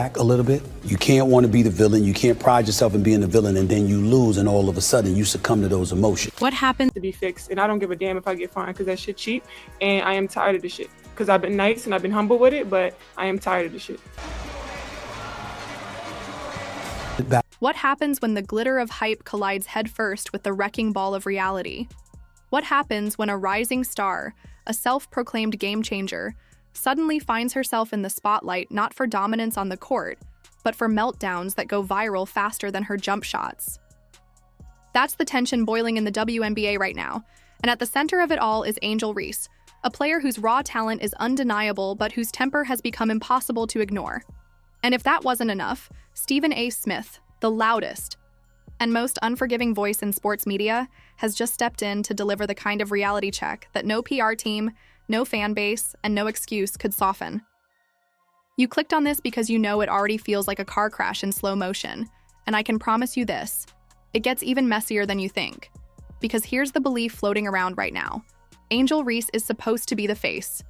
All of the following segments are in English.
back a little bit. You can't want to be the villain. You can't pride yourself in being the villain, and then you lose, and all of a sudden you succumb to those emotions. What happens to be fixed, and I don't give a damn if I get fined because that shit cheap, and I am tired of the shit. Because I've been nice and I've been humble with it, but I am tired of the shit. What happens when the glitter of hype collides headfirst with the wrecking ball of reality? What happens when a rising star, a self-proclaimed game changer, suddenly finds herself in the spotlight not for dominance on the court, but for meltdowns that go viral faster than her jump shots? That's the tension boiling in the WNBA right now, and at the center of it all is Angel Reese, a player whose raw talent is undeniable but whose temper has become impossible to ignore. And if that wasn't enough, Stephen A. Smith, the loudest and most unforgiving voice in sports media, has just stepped in to deliver the kind of reality check that no PR team, no fan base, and no excuse could soften. You clicked on this because you know it already feels like a car crash in slow motion, and I can promise you this, it gets even messier than you think. Because here's the belief floating around right now. Angel Reese is supposed to be the face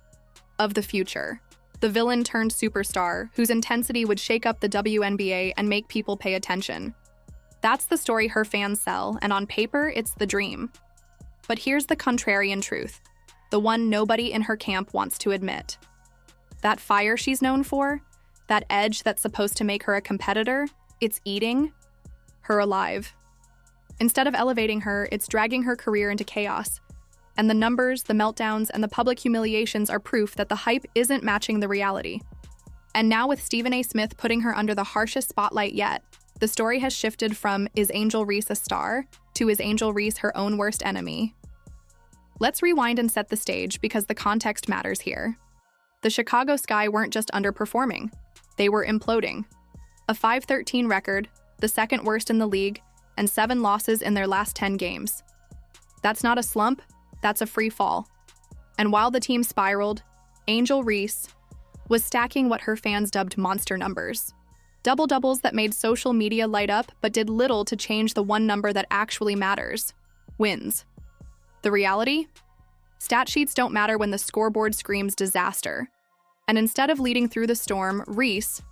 of the future, the villain turned superstar whose intensity would shake up the WNBA and make people pay attention. That's the story her fans sell, and on paper, it's the dream. But here's the contrarian truth, the one nobody in her camp wants to admit. That fire she's known for, that edge that's supposed to make her a competitor, it's eating her alive. Instead of elevating her, it's dragging her career into chaos. And the numbers, the meltdowns, and the public humiliations are proof that the hype isn't matching the reality. And now with Stephen A. Smith putting her under the harshest spotlight yet, the story has shifted from is Angel Reese a star to is Angel Reese her own worst enemy? Let's rewind and set the stage because the context matters here. The Chicago Sky weren't just underperforming, they were imploding. A 5-13 record, the second worst in the league, and 7 losses in their last 10 games. That's not a slump, that's a free fall. And while the team spiraled, Angel Reese was stacking what her fans dubbed monster numbers. Double-doubles that made social media light up but did little to change the one number that actually matters: wins. The reality? Stat sheets don't matter when the scoreboard screams disaster. And instead of leading through the storm, Reese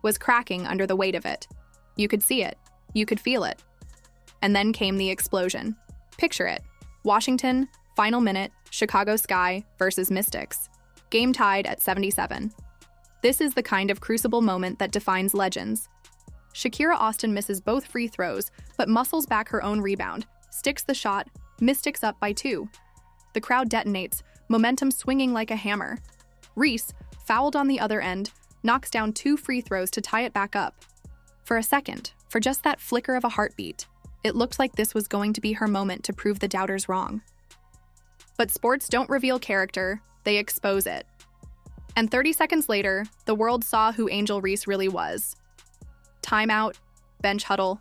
was cracking under the weight of it. You could see it. You could feel it. And then came the explosion. Picture it. Washington, final minute, Chicago Sky versus Mystics. Game tied at 77. This is the kind of crucible moment that defines legends. Shakira Austin misses both free throws, but muscles back her own rebound, sticks the shot, Mystics up by 2. The crowd detonates, momentum swinging like a hammer. Reese, fouled on the other end, knocks down 2 free throws to tie it back up. For a second, for just that flicker of a heartbeat, it looked like this was going to be her moment to prove the doubters wrong. But sports don't reveal character, they expose it. And 30 seconds later, the world saw who Angel Reese really was. Timeout, bench huddle.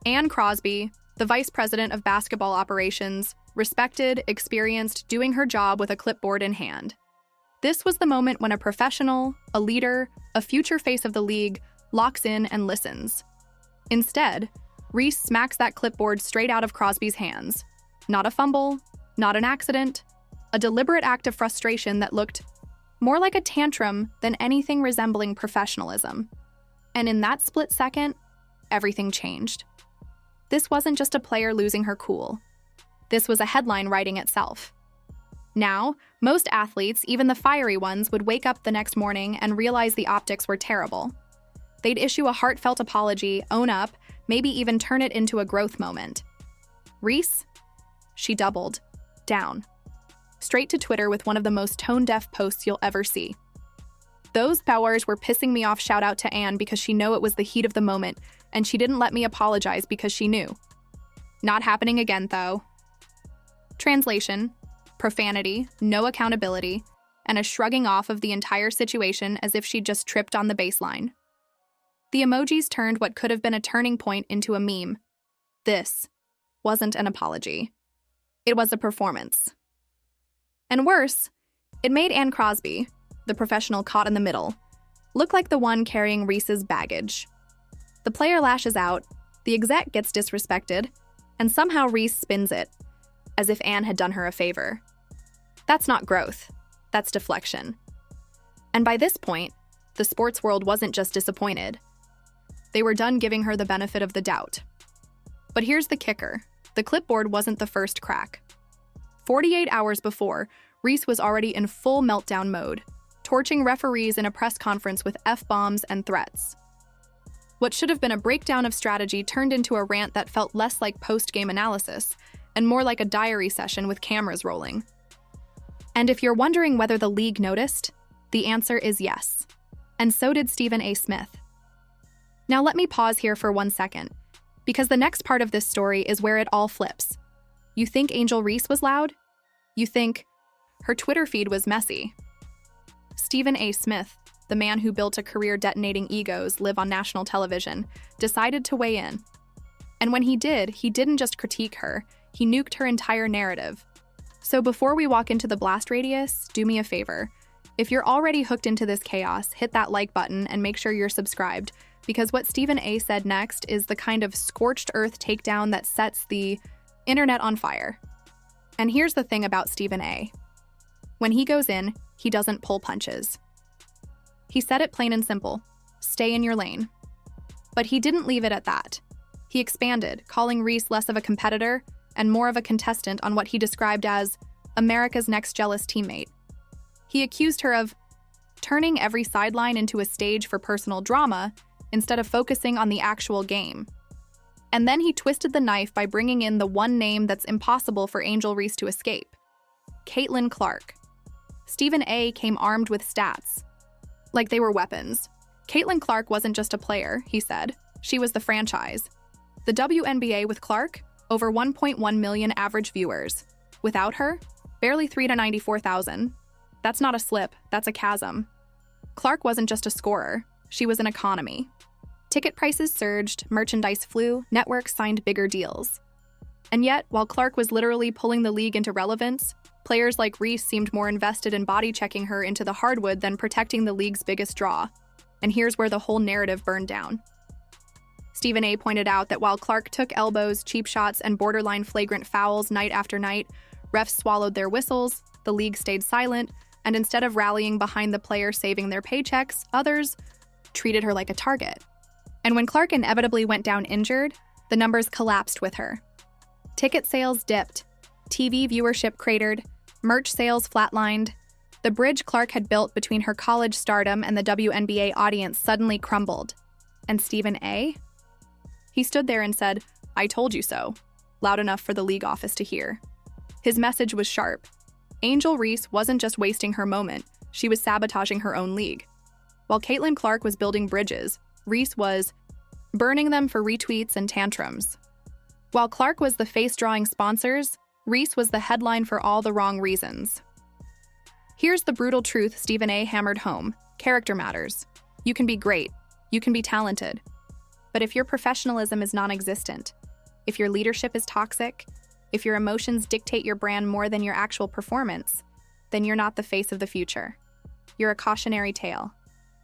Ann Crosby, the vice president of basketball operations, respected, experienced, doing her job with a clipboard in hand. This was the moment when a professional, a leader, a future face of the league locks in and listens. Instead, Reese smacks that clipboard straight out of Crosby's hands. Not a fumble, not an accident, a deliberate act of frustration that looked more like a tantrum than anything resembling professionalism. And in that split second, everything changed. This wasn't just a player losing her cool. This was a headline writing itself. Now, most athletes, even the fiery ones, would wake up the next morning and realize the optics were terrible. They'd issue a heartfelt apology, own up, maybe even turn it into a growth moment. Reese? She doubled down. Straight to Twitter with one of the most tone-deaf posts you'll ever see. Those powers were pissing me off. Shout out to Anne because she knew it was the heat of the moment, and she didn't let me apologize because she knew. Not happening again, though. Translation: profanity, no accountability, and a shrugging off of the entire situation as if she'd just tripped on the baseline. The emojis turned what could have been a turning point into a meme. This wasn't an apology. It was a performance. And worse, it made Ann Crosby, the professional caught in the middle, look like the one carrying Reese's baggage. The player lashes out, the exec gets disrespected, and somehow Reese spins it, as if Ann had done her a favor. That's not growth, that's deflection. And by this point, the sports world wasn't just disappointed. They were done giving her the benefit of the doubt. But here's the kicker. The clipboard wasn't the first crack. 48 hours before, Reese was already in full meltdown mode, torching referees in a press conference with F-bombs and threats. What should have been a breakdown of strategy turned into a rant that felt less like post-game analysis and more like a diary session with cameras rolling. And if you're wondering whether the league noticed, the answer is yes. And so did Stephen A. Smith. Now let me pause here for 1 second, because the next part of this story is where it all flips. You think Angel Reese was loud? You think her Twitter feed was messy? Stephen A. Smith, the man who built a career detonating egos live on national television, decided to weigh in. And when he did, he didn't just critique her, he nuked her entire narrative. So before we walk into the blast radius, do me a favor. If you're already hooked into this chaos, hit that like button and make sure you're subscribed, because what Stephen A. said next is the kind of scorched earth takedown that sets the internet on fire. And here's the thing about Stephen A. When he goes in, he doesn't pull punches. He said it plain and simple, stay in your lane. But he didn't leave it at that. He expanded, calling Reese less of a competitor and more of a contestant on what he described as America's next jealous teammate. He accused her of turning every sideline into a stage for personal drama instead of focusing on the actual game. And then he twisted the knife by bringing in the one name that's impossible for Angel Reese to escape, Caitlin Clark. Stephen A. came armed with stats, like they were weapons. Caitlin Clark wasn't just a player, he said. She was the franchise. The WNBA with Clark, over 1.1 million average viewers. Without her, barely 3 to 94,000. That's not a slip, that's a chasm. Clark wasn't just a scorer, she was an economy. Ticket prices surged, merchandise flew, networks signed bigger deals. And yet, while Clark was literally pulling the league into relevance, players like Reese seemed more invested in body-checking her into the hardwood than protecting the league's biggest draw. And here's where the whole narrative burned down. Stephen A. pointed out that while Clark took elbows, cheap shots, and borderline flagrant fouls night after night, refs swallowed their whistles, the league stayed silent, and instead of rallying behind the player saving their paychecks, others treated her like a target. And when Clark inevitably went down injured, the numbers collapsed with her. Ticket sales dipped, TV viewership cratered, merch sales flatlined. The bridge Clark had built between her college stardom and the WNBA audience suddenly crumbled. And Stephen A.? He stood there and said, "I told you so," loud enough for the league office to hear. His message was sharp. Angel Reese wasn't just wasting her moment, she was sabotaging her own league. While Caitlin Clark was building bridges, Reese was burning them for retweets and tantrums. While Clark was the face drawing sponsors, Reese was the headline for all the wrong reasons. Here's the brutal truth Stephen A. hammered home. Character matters. You can be great. You can be talented. But if your professionalism is non-existent, if your leadership is toxic, if your emotions dictate your brand more than your actual performance, then you're not the face of the future. You're a cautionary tale.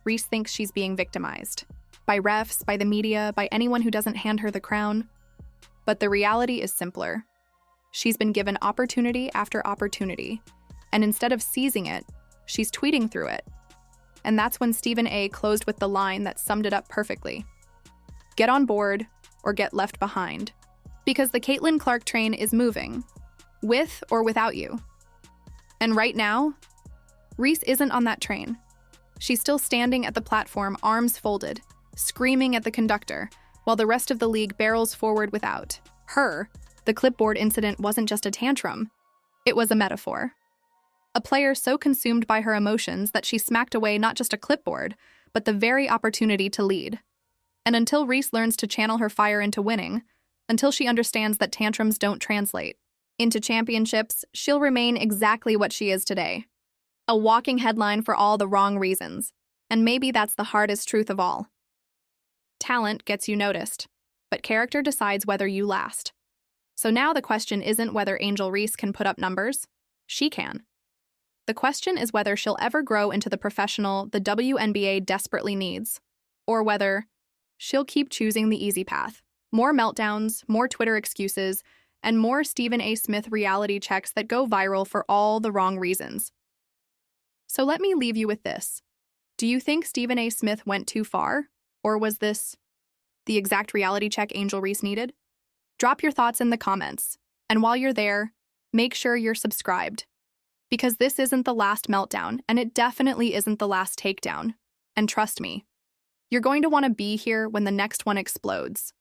Reese thinks she's being victimized. By refs, by the media, by anyone who doesn't hand her the crown. But the reality is simpler. She's been given opportunity after opportunity, and instead of seizing it, she's tweeting through it. And that's when Stephen A. closed with the line that summed it up perfectly. Get on board or get left behind. Because the Caitlin Clark train is moving, with or without you. And right now, Reese isn't on that train. She's still standing at the platform, arms folded, screaming at the conductor, while the rest of the league barrels forward without her. The clipboard incident wasn't just a tantrum, it was a metaphor. A player so consumed by her emotions that she smacked away not just a clipboard, but the very opportunity to lead. And until Reese learns to channel her fire into winning, until she understands that tantrums don't translate into championships, she'll remain exactly what she is today. A walking headline for all the wrong reasons. And maybe that's the hardest truth of all. Talent gets you noticed, but character decides whether you last. So now the question isn't whether Angel Reese can put up numbers. She can. The question is whether she'll ever grow into the professional the WNBA desperately needs, or whether she'll keep choosing the easy path. More meltdowns, more Twitter excuses, and more Stephen A. Smith reality checks that go viral for all the wrong reasons. So let me leave you with this. Do you think Stephen A. Smith went too far? Or was this the exact reality check Angel Reese needed? Drop your thoughts in the comments. And while you're there, make sure you're subscribed. Because this isn't the last meltdown, and it definitely isn't the last takedown. And trust me, you're going to want to be here when the next one explodes.